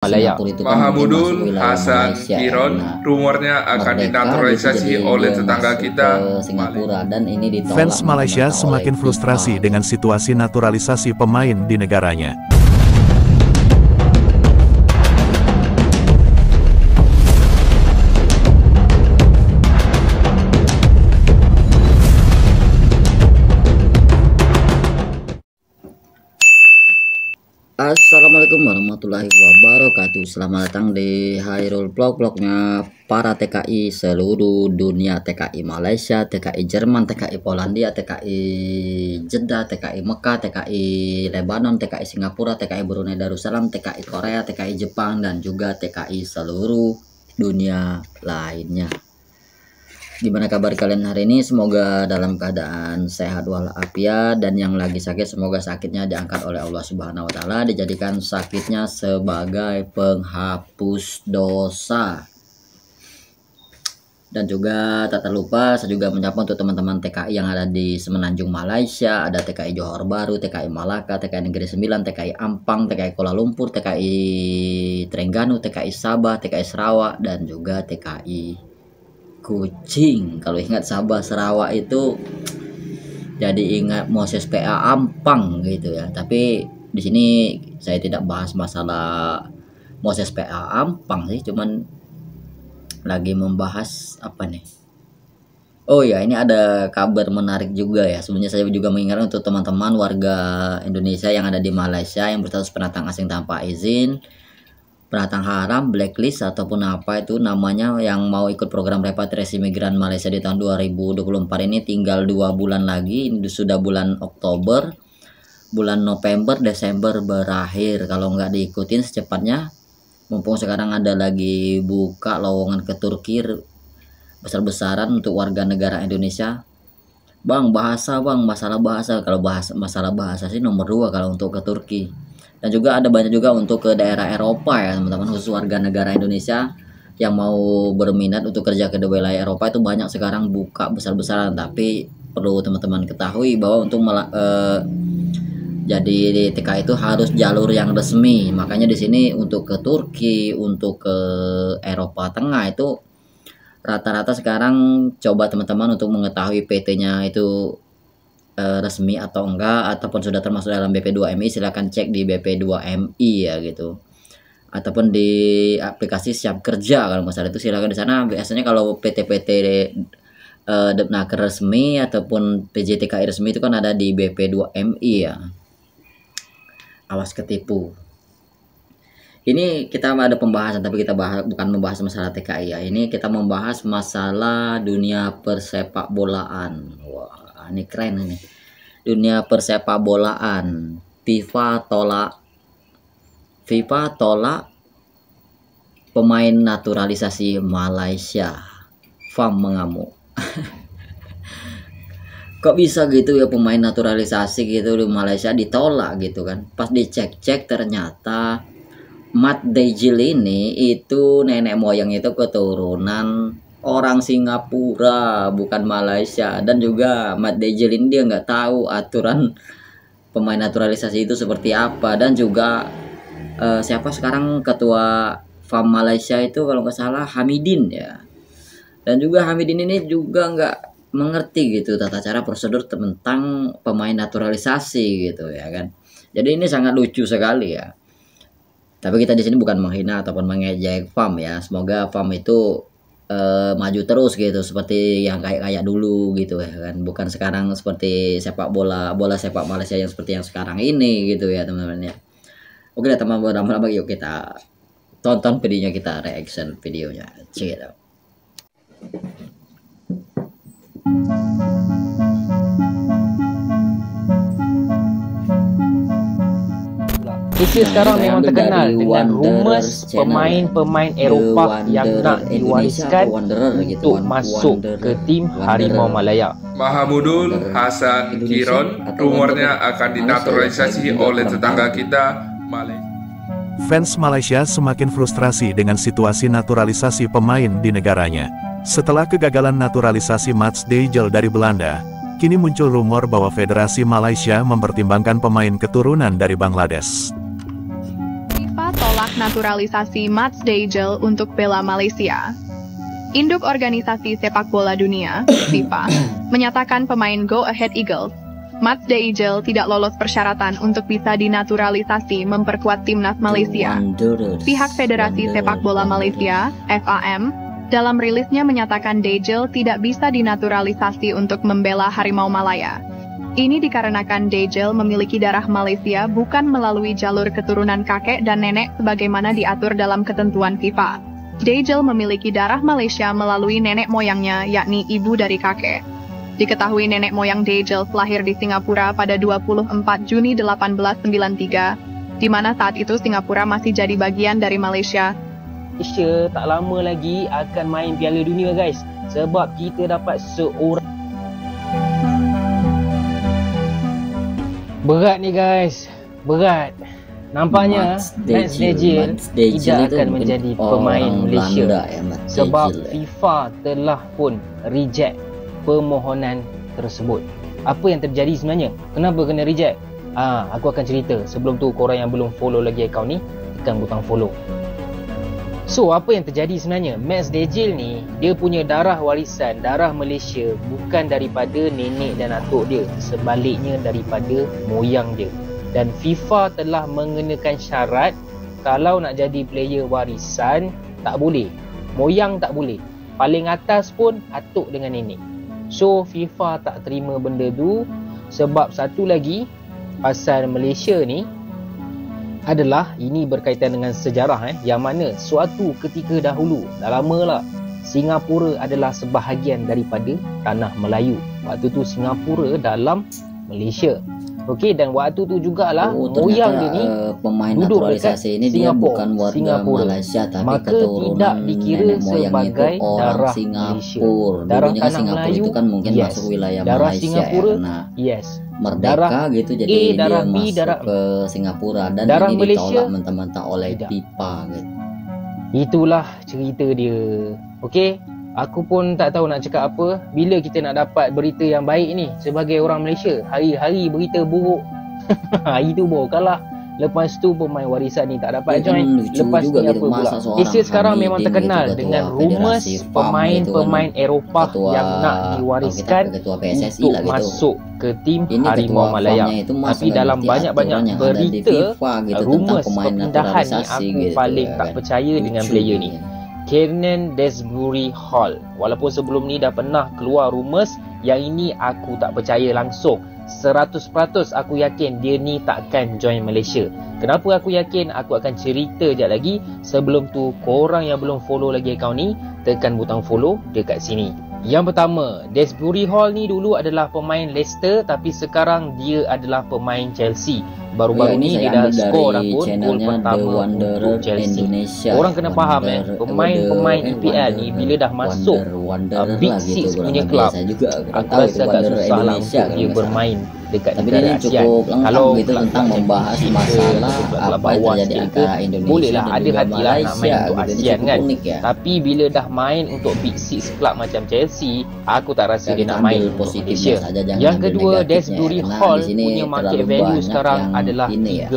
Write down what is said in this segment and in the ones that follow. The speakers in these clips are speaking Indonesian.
Malaya. Singapura itu kan mungkin masuk Mahamudun wilayah Hasan Malaysia ya, Kiron karena rumornya akan merdeka gitu, dinaturalisasi jadi oleh dia tetangga masuk kita. ke Singapura dan ini ditolak Fans Malaysia mentah-mentah semakin oleh frustrasi FIFA. dengan situasi naturalisasi pemain di negaranya. Assalamualaikum warahmatullahi wabarakatuh. Selamat datang di Hairul Vlog-vlognya para TKI seluruh dunia. TKI Malaysia, TKI Jerman, TKI Polandia, TKI Jeddah, TKI Mekah, TKI Lebanon, TKI Singapura, TKI Brunei Darussalam, TKI Korea, TKI Jepang, dan juga TKI seluruh dunia lainnya. Gimana kabar kalian hari ini? Semoga dalam keadaan sehat walafiat, dan yang lagi sakit semoga sakitnya diangkat oleh Allah Subhanahu wa taala, dijadikan sakitnya sebagai penghapus dosa. Dan juga tak terlupa saya juga menyapa untuk teman-teman TKI yang ada di Semenanjung Malaysia, ada TKI Johor Bahru, TKI Malaka, TKI Negeri Sembilan, TKI Ampang, TKI Kuala Lumpur, TKI Terengganu, TKI Sabah, TKI Sarawak, dan juga TKI Kucing. Kalau ingat Sabah Sarawak itu jadi ingat Moses PA Ampang gitu ya. Tapi di sini saya tidak bahas masalah Moses PA Ampang sih, cuman lagi membahas apa nih? Oh ya, ini ada kabar menarik juga ya. Sebenarnya saya juga mengingatkan untuk teman-teman warga Indonesia yang ada di Malaysia yang berstatus pendatang asing tanpa izin, pendatang haram, blacklist ataupun apa itu namanya, yang mau ikut program repatriasi migran Malaysia di tahun 2024 ini. Tinggal 2 bulan lagi, ini sudah bulan Oktober, bulan November, Desember berakhir. Kalau nggak diikutin secepatnya, mumpung sekarang ada lagi buka lowongan ke Turki besar-besaran untuk warga negara Indonesia. Bang, masalah bahasa. Kalau masalah bahasa sih nomor 2 kalau untuk ke Turki. Dan juga ada banyak juga untuk ke daerah Eropa ya teman-teman, khusus warga negara Indonesia yang mau berminat untuk kerja ke wilayah Eropa itu banyak sekarang buka besar-besaran. Tapi perlu teman-teman ketahui bahwa untuk jadi di TK itu harus jalur yang resmi. Makanya di sini untuk ke Turki, untuk ke Eropa Tengah itu rata-rata sekarang coba teman-teman untuk mengetahui PT-nya itu resmi atau enggak, ataupun sudah termasuk dalam BP2MI, silahkan cek di BP2MI ya gitu, ataupun di aplikasi Siap Kerja kalau nggak salah itu, silahkan di sana. Biasanya kalau PT-PT Depnaker resmi ataupun PJTKI resmi itu kan ada di BP2MI ya, awas ketipu. Ini kita ada pembahasan, tapi kita bukan membahas masalah TKI ya, ini kita membahas masalah dunia persepak bolaan. Wah, ini keren ini, dunia persepak bolaan. FIFA tolak pemain naturalisasi Malaysia. FAM mengamuk. Kok bisa gitu ya, pemain naturalisasi gitu di Malaysia ditolak gitu kan. Pas dicek-cek ternyata Mat Dejil ini itu nenek moyang itu keturunan orang Singapura, bukan Malaysia. Dan juga Mat Dejil ini dia nggak tahu aturan pemain naturalisasi itu seperti apa. Dan juga siapa sekarang ketua FAM Malaysia itu kalau nggak salah Hamidin ya. Dan juga Hamidin ini juga nggak mengerti gitu tata cara prosedur tentang pemain naturalisasi gitu ya kan. Jadi ini sangat lucu sekali ya. Tapi kita di sini bukan menghina ataupun mengejek FAM ya. Semoga FAM itu maju terus gitu seperti yang kayak dulu gitu ya kan. Bukan sekarang seperti bola sepak Malaysia yang seperti yang sekarang ini gitu ya teman-teman ya. Oke dah teman-teman, lama-lama yuk kita tonton videonya, kita reaction videonya. Check it out. Malaysia sekarang kita memang ambil terkenal dari dengan Wanderers rumours channel, pemain-pemain The Eropah yang Wanderer nak Indonesia diwariskan atau Wanderer gitu, untuk masuk ke tim Harimau Malaya. Mahamudun Hasan Kiron rumornya akan dinaturalisasi oleh tetangga kita Malaysia. Fans Malaysia semakin frustrasi dengan situasi naturalisasi pemain di negaranya. Setelah kegagalan naturalisasi Mats Dejil dari Belanda, kini muncul rumor bahwa Federasi Malaysia mempertimbangkan pemain keturunan dari Bangladesh. FIFA tolak naturalisasi Mats Dejel untuk bela Malaysia. Induk Organisasi Sepak Bola Dunia, FIFA, menyatakan pemain Go Ahead Eagles, Mats Dejel tidak lolos persyaratan untuk bisa dinaturalisasi memperkuat timnas Malaysia. Pihak Federasi Sepak Bola Malaysia, FAM, dalam rilisnya menyatakan Dejel tidak bisa dinaturalisasi untuk membela Harimau Malaya. Ini dikarenakan Dejel memiliki darah Malaysia bukan melalui jalur keturunan kakek dan nenek sebagaimana diatur dalam ketentuan FIFA. Dejel memiliki darah Malaysia melalui nenek moyangnya, yakni ibu dari kakek. Diketahui nenek moyang Dejel lahir di Singapura pada 24 Juni 1893, di mana saat itu Singapura masih jadi bagian dari Malaysia. Malaysia tak lama lagi akan main Piala Dunia guys, sebab kita dapat seorang berat ni guys, berat. Nampaknya Mats Dejel tidak akan menjadi pemain Malaysia sebab FIFA telah pun reject permohonan tersebut. Apa yang terjadi sebenarnya? Kenapa kena reject? Aku akan cerita. Sebelum tu korang yang belum follow lagi akaun ni, tekan butang follow. So, apa yang terjadi sebenarnya? Mats Dejel ni, dia punya darah warisan, darah Malaysia bukan daripada nenek dan atuk dia, sebaliknya daripada moyang dia. Dan FIFA telah mengenakan syarat kalau nak jadi player warisan tak boleh, moyang tak boleh, paling atas pun atuk dengan nenek. So FIFA tak terima benda tu. Sebab satu lagi, pasal Malaysia ni adalah ini berkaitan dengan sejarah yang mana suatu ketika dahulu, dah lama lah, Singapura adalah sebahagian daripada tanah Melayu. Waktu tu Singapura dalam Malaysia. Okey, dan waktu tu jugalah moyang dia ni pemain duduk naturalisasi dekat ini dia Singapura, bukan warga Malaysia tapi maka keturunan tidak dikira nenek moyangnya sebagai itu orang darah Singapura. Darah Dulunya tanah Singapura Melayu, itu kan mungkin yes. masuk wilayah Darah Malaysia Singapura, karena yes. merdeka Darah gitu, jadi darah dia B, masuk darah ke Singapura dan darah ini Malaysia, ditolak mentah-mentah oleh tidak. FIFA gitu. Itulah cerita dia. Okey, aku pun tak tahu nak cakap apa. Bila kita nak dapat berita yang baik ni sebagai orang Malaysia? Hari-hari berita buruk. Itu baru kalah. Lepas tu pemain warisan ni tak dapat join. Lepas ni apa pula? Malaysia sekarang memang terkenal dengan rumours pemain-pemain Eropah yang nak diwariskan untuk masuk ke tim Harimau Malaya. Tapi dalam banyak-banyak berita rumours perpindahan ni, aku paling tak percaya dengan player ni, Kiernan Desbury Hall. Walaupun sebelum ni dah pernah keluar rumours, yang ini aku tak percaya langsung. 100% aku yakin dia ni takkan join Malaysia. Kenapa aku yakin? Aku akan cerita sekejap lagi. Sebelum tu, korang yang belum follow lagi akaun ni, tekan butang follow dekat sini. Yang pertama, Desbury Hall ni dulu adalah pemain Leicester, tapi sekarang dia adalah pemain Chelsea. Baru-baru ni dia dah skor dah pun gol pertama untuk Chelsea. Indonesia. Orang kena faham pemain-pemain EPL ni bila dah masuk Big Six punya klub, aku rasa agak susah lah untuk dia bermain dekat negara ASEAN. Kalau gitu tentang membahas masalah apa yang terjadi antara Indonesia bolehlah ada hatilah nak main untuk gitu, ASEAN kan. Ya. Tapi bila dah main untuk Big Six club macam Chelsea, aku tak rasa dia nak main untuk Malaysia. Yang kedua, Desbury Hall punya market value sekarang adalah 30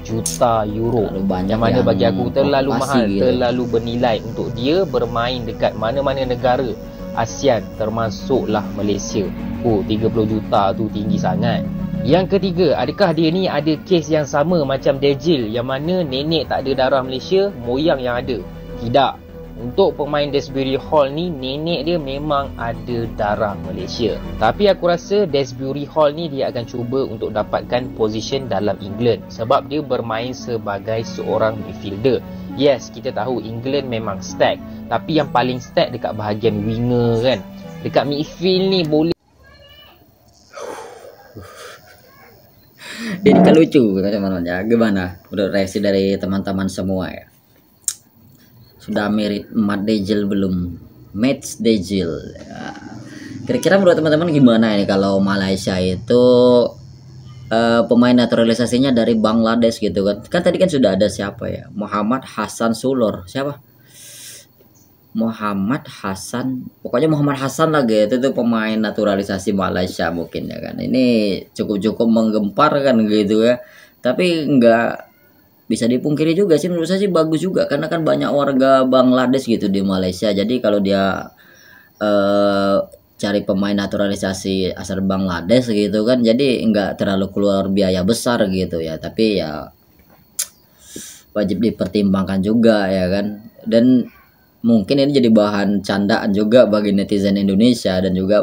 juta euro, yang mana bagi aku terlalu mahal, terlalu bernilai untuk dia bermain dekat mana-mana negara ASEAN, termasuklah Malaysia. 30 juta tu tinggi sangat. Yang ketiga, adakah dia ni ada kes yang sama macam Dejel, yang mana nenek tak ada darah Malaysia, moyang yang ada? Tidak. Untuk pemain Desbury Hall ni, nenek dia memang ada darah Malaysia. Tapi aku rasa Desbury Hall ni dia akan cuba untuk dapatkan position dalam England, sebab dia bermain sebagai seorang midfielder. Yes, kita tahu England memang stack, tapi yang paling stack dekat bahagian winger kan. Dekat midfield ni boleh. Jadi kan lucu teman-teman ya. Gimana menurut reaksi dari teman-teman semua ya? Sudah mirip Mats Dejel belum? Mats Dejel ya. Kira-kira menurut teman-teman gimana ini kalau Malaysia itu pemain naturalisasinya dari Bangladesh gitu kan? Kan tadi kan sudah ada siapa ya? Muhammad Hassan Sulor. Siapa? Muhammad Hassan, pokoknya Muhammad Hassan lagi itu tuh pemain naturalisasi Malaysia mungkin ya kan. Ini cukup menggempar kan gitu ya. Tapi enggak bisa dipungkiri juga sih, menurut saya sih bagus juga karena kan banyak warga Bangladesh gitu di Malaysia. Jadi kalau dia cari pemain naturalisasi asal Bangladesh gitu kan, jadi nggak terlalu keluar biaya besar gitu ya, tapi ya wajib dipertimbangkan juga ya kan. Dan mungkin ini jadi bahan candaan juga bagi netizen Indonesia dan juga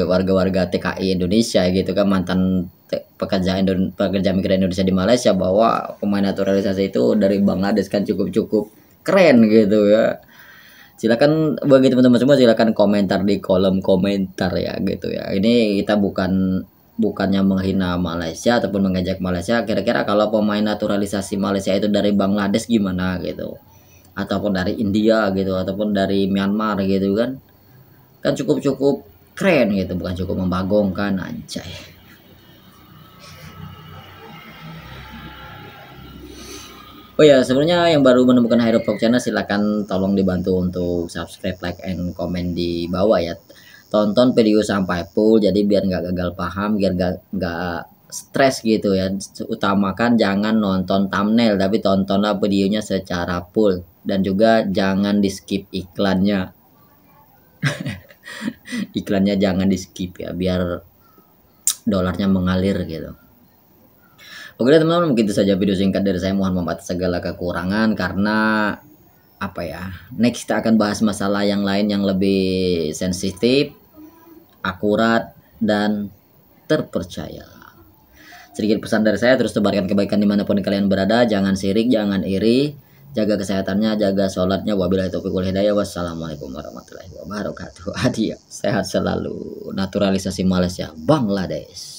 warga-warga TKI Indonesia gitu kan, mantan pekerja migran Indonesia di Malaysia, bahwa pemain naturalisasi itu dari Bangladesh kan cukup keren gitu ya. Silakan bagi teman-teman semua, silakan komentar di kolom komentar ya gitu ya. Ini kita bukannya menghina Malaysia ataupun mengejek Malaysia. Kira-kira kalau pemain naturalisasi Malaysia itu dari Bangladesh gimana gitu, ataupun dari India gitu, ataupun dari Myanmar gitu kan cukup keren gitu, bukan cukup membagongkan anjay. Oh ya, sebenarnya yang baru menemukan Hairovlog Channel silahkan tolong dibantu untuk subscribe, like, and komen di bawah ya. Tonton video sampai full, jadi biar nggak gagal paham, biar nggak stres gitu ya. Utamakan jangan nonton thumbnail, tapi tontonlah videonya secara full. Dan juga jangan di skip iklannya. Iklannya jangan di skip ya, biar dolarnya mengalir gitu. Oke teman-teman, begitu saja video singkat dari saya. Mohon maaf atas segala kekurangan, karena apa ya, next kita akan bahas masalah yang lain yang lebih sensitif, akurat, dan terpercaya. Sedikit pesan dari saya, terus tebarkan kebaikan dimanapun kalian berada. Jangan sirik, jangan iri, jaga kesehatannya, jaga sholatnya. Wabillahi taufiq wal hidayah. Wassalamualaikum warahmatullahi wabarakatuh. Adios, sehat selalu. Naturalisasi Malaysia Bangladesh.